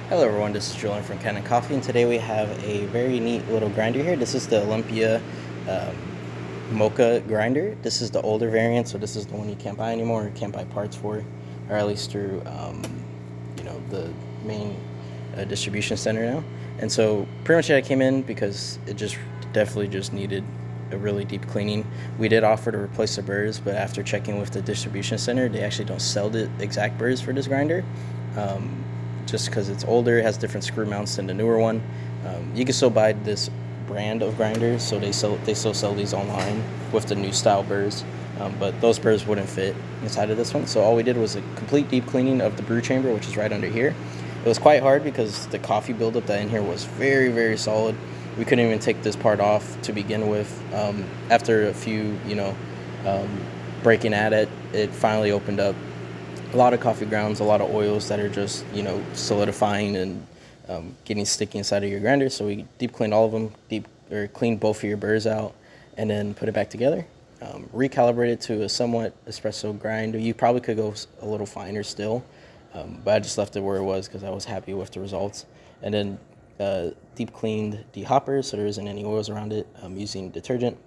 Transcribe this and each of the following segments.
Hello everyone, this is Julian from Kanen Coffee, and today we have a very neat little grinder here. This is the Olympia Moca grinder. This is the older variant, so this is the one you can't buy anymore, or can't buy parts for, or at least through the main distribution center now. And so pretty much I came in because it just definitely just needed a really deep cleaning. We did offer to replace the burrs, but after checking with the distribution center, they actually don't sell the exact burrs for this grinder. Just because it's older, it has different screw mounts than the newer one. You can still buy this brand of grinders, so they still sell these online with the new style burrs, but those burrs wouldn't fit inside of this one. So all we did was a complete deep cleaning of the brew chamber, which is right under here. It was quite hard because the coffee buildup that in here was very, very solid. We couldn't even take this part off to begin with. After a few, breaking at it, it finally opened up. A lot of coffee grounds, a lot of oils that are just, solidifying and getting sticky inside of your grinder. So we deep cleaned all of them, cleaned both of your burrs out, and then put it back together. Recalibrated to a somewhat espresso grind. You probably could go a little finer still, but I just left it where it was because I was happy with the results. And then deep cleaned the hoppers so there isn't any oils around it using detergent.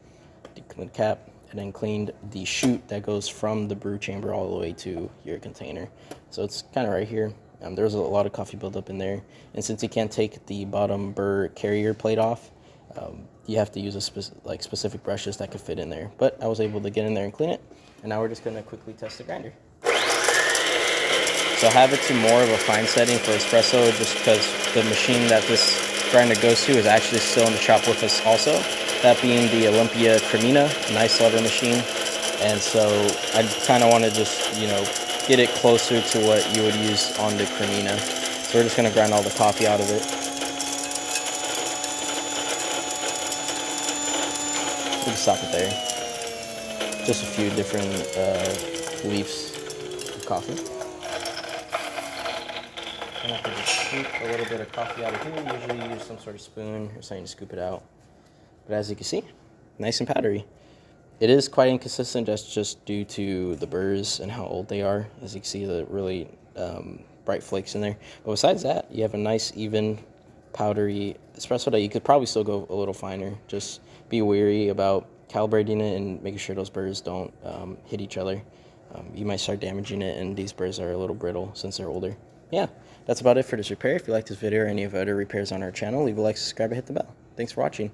Deep cleaned cap. And then cleaned the chute that goes from the brew chamber all the way to your container. So it's kind of right here. There's a lot of coffee buildup in there. And since you can't take the bottom burr carrier plate off, you have to use specific brushes that could fit in there. But I was able to get in there and clean it. And now we're just going to quickly test the grinder. So I have it to more of a fine setting for espresso just because the machine that this grinder goes to is actually still in the shop with us also. That being the Olympia Cremina, nice lever machine. And so I kind of want to just, get it closer to what you would use on the Cremina. So we're just going to grind all the coffee out of it. We can stop it there. Just a few different leaves of coffee. I'm going to have to just scoop a little bit of coffee out of here. Usually use some sort of spoon or something to scoop it out. But as you can see, nice and powdery. It is quite inconsistent. That's just due to the burrs and how old they are. As you can see, the really bright flakes in there. But besides that, you have a nice, even, powdery espresso that you could probably still go a little finer. Just be wary about calibrating it and making sure those burrs don't hit each other. You might start damaging it, and these burrs are a little brittle since they're older. Yeah, that's about it for this repair. If you like this video or any of the other repairs on our channel, leave a like, subscribe, and hit the bell. Thanks for watching.